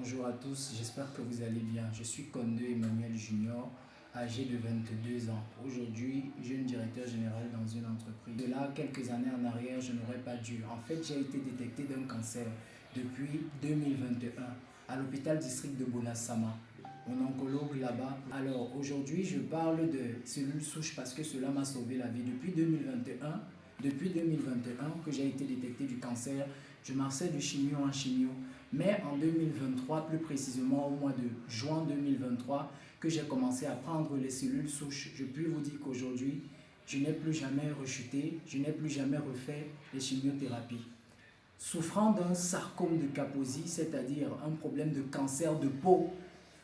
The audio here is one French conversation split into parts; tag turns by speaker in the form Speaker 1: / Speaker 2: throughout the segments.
Speaker 1: Bonjour à tous, j'espère que vous allez bien. Je suis Kondo Emmanuel Junior, âgé de 22 ans. Aujourd'hui, jeune directeur général dans une entreprise. De là, quelques années en arrière, je n'aurais pas dû. En fait, j'ai été détecté d'un cancer depuis 2021 à l'hôpital district de Bonasama. Mon oncologue là-bas. Alors aujourd'hui, je parle de cellules souches parce que cela m'a sauvé la vie. Depuis 2021 que j'ai été détecté du cancer, je marchais de chimio en chimio. Mais en 2023, plus précisément au mois de juin 2023, que j'ai commencé à prendre les cellules souches. Je puis vous dire qu'aujourd'hui, je n'ai plus jamais rechuté, je n'ai plus jamais refait les chimiothérapies. Souffrant d'un sarcome de Kaposi, c'est-à-dire un problème de cancer de peau,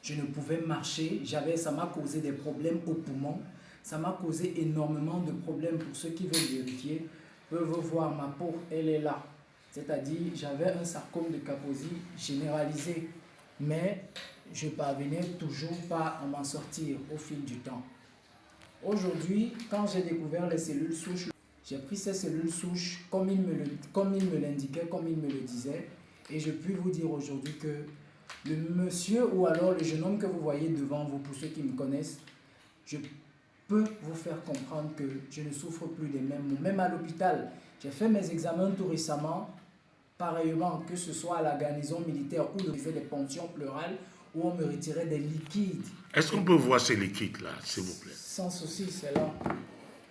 Speaker 1: je ne pouvais marcher, ça m'a causé des problèmes aux poumons, ça m'a causé énormément de problèmes. Pour ceux qui veulent vérifier, peuvent voir ma peau, elle est là. C'est-à-dire, j'avais un sarcome de Kaposi généralisé, mais je parvenais toujours pas à m'en sortir au fil du temps. Aujourd'hui, quand j'ai découvert les cellules souches, j'ai pris ces cellules souches comme il me l'indiquait, comme il me le disait, et je puis vous dire aujourd'hui que le monsieur ou alors le jeune homme que vous voyez devant vous, pour ceux qui me connaissent, je peux vous faire comprendre que je ne souffre plus des mêmes maux. Même à l'hôpital, j'ai fait mes examens tout récemment, pareillement, que ce soit à la garnison militaire où on faisait des ponctions pleurales, où on me retirait des liquides.
Speaker 2: Est-ce qu'on peut voir ces liquides-là, s'il vous plaît?
Speaker 1: Sans souci, c'est là.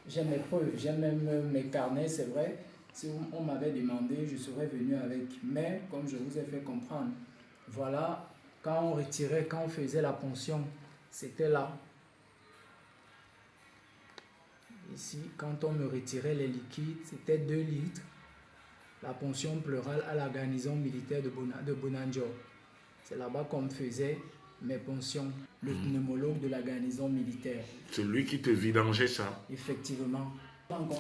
Speaker 1: J'ai mes preuves, j'ai même mes carnets, c'est vrai. Si on m'avait demandé, je serais venu avec. Mais, comme je vous ai fait comprendre, voilà, quand on retirait, quand on faisait la ponction, c'était là. Ici, quand on me retirait les liquides, c'était 2 litres. La ponction pleurale à la garnison militaire de Bonanjo. C'est là-bas qu'on me faisait mes ponctions. Le pneumologue de la garnison militaire.
Speaker 2: C'est lui qui te vidangeait ça?
Speaker 1: Effectivement.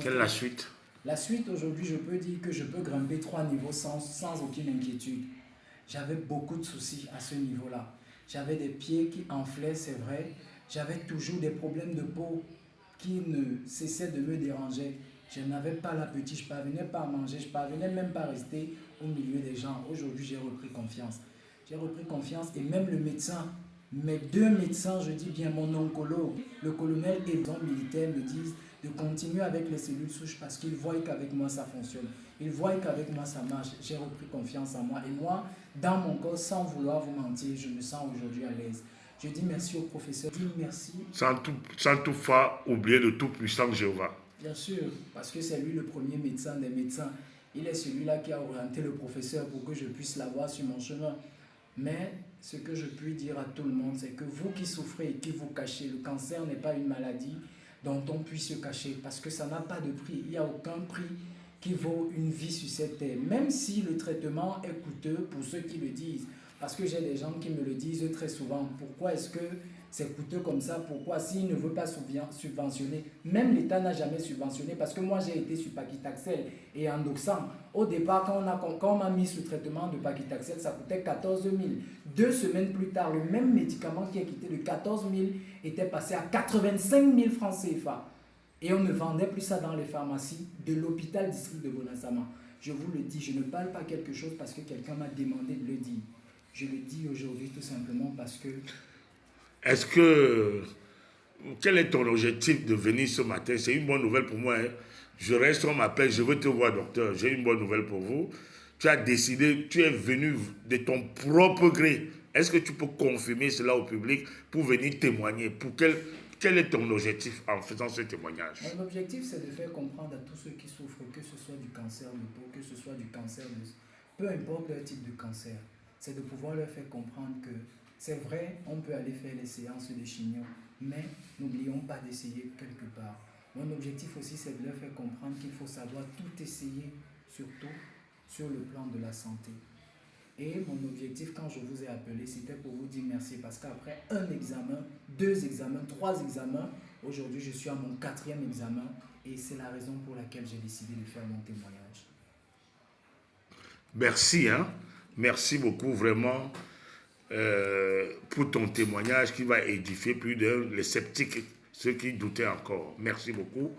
Speaker 2: Quelle est la suite?
Speaker 1: La suite, aujourd'hui, je peux dire que je peux grimper 3 niveaux sans aucune inquiétude. J'avais beaucoup de soucis à ce niveau-là. J'avais des pieds qui enflaient, c'est vrai. J'avais toujours des problèmes de peau qui ne cessaient de me déranger. Je n'avais pas l'appétit, je ne parvenais pas à manger, je ne parvenais même pas à rester au milieu des gens. Aujourd'hui, j'ai repris confiance. J'ai repris confiance et même le médecin, mes 2 médecins, je dis bien mon oncologue, le colonel et le militaire me disent de continuer avec les cellules souches parce qu'ils voient qu'avec moi ça fonctionne. Ils voient qu'avec moi ça marche. J'ai repris confiance en moi. Et moi, dans mon corps, sans vouloir vous mentir, je me sens aujourd'hui à l'aise. Je dis merci au professeur. Je dis merci.
Speaker 2: Sans toutefois oublier de tout puissant Jéhovah.
Speaker 1: Bien sûr, parce que c'est lui le premier médecin des médecins. Il est celui-là qui a orienté le professeur pour que je puisse l'avoir sur mon chemin. Mais ce que je puis dire à tout le monde, c'est que vous qui souffrez et qui vous cachez, le cancer n'est pas une maladie dont on puisse se cacher parce que ça n'a pas de prix. Il n'y a aucun prix qui vaut une vie sur cette terre, même si le traitement est coûteux pour ceux qui le disent. Parce que j'ai des gens qui me le disent très souvent. Pourquoi est-ce que c'est coûteux comme ça? Pourquoi s'il ne veut pas subventionner? Même l'État n'a jamais subventionné parce que moi j'ai été sur Paclitaxel et Endoxan. Au départ, quand on m'a mis sous traitement de Paclitaxel, ça coûtait 14 000. 2 semaines plus tard, le même médicament qui est quitté de 14 000 était passé à 85 000 francs CFA. Et on ne vendait plus ça dans les pharmacies de l'hôpital district de Bonasama. Je vous le dis, je ne parle pas quelque chose parce que quelqu'un m'a demandé de le dire. Je le dis aujourd'hui tout simplement parce que...
Speaker 2: Quel est ton objectif de venir ce matin? C'est une bonne nouvelle pour moi. Hein. Je reste, on m'appelle, je veux te voir, docteur. J'ai une bonne nouvelle pour vous. Tu as décidé, tu es venu de ton propre gré. Est-ce que tu peux confirmer cela au public pour venir témoigner? Quel est ton objectif en faisant ce témoignage?
Speaker 1: Mon objectif, c'est de faire comprendre à tous ceux qui souffrent, que ce soit du cancer de peau, que ce soit du cancer de... Peu importe leur type de cancer, c'est de pouvoir leur faire comprendre que c'est vrai, on peut aller faire les séances de chimio, mais n'oublions pas d'essayer quelque part. Mon objectif aussi, c'est de leur faire comprendre qu'il faut savoir tout essayer, surtout sur le plan de la santé. Et mon objectif, quand je vous ai appelé, c'était pour vous dire merci parce qu'après un examen, 2 examens, 3 examens, aujourd'hui je suis à mon 4e examen et c'est la raison pour laquelle j'ai décidé de faire mon témoignage.
Speaker 2: Merci, hein? Merci beaucoup vraiment pour ton témoignage qui va édifier plus d'un, les sceptiques, ceux qui doutaient encore. Merci beaucoup.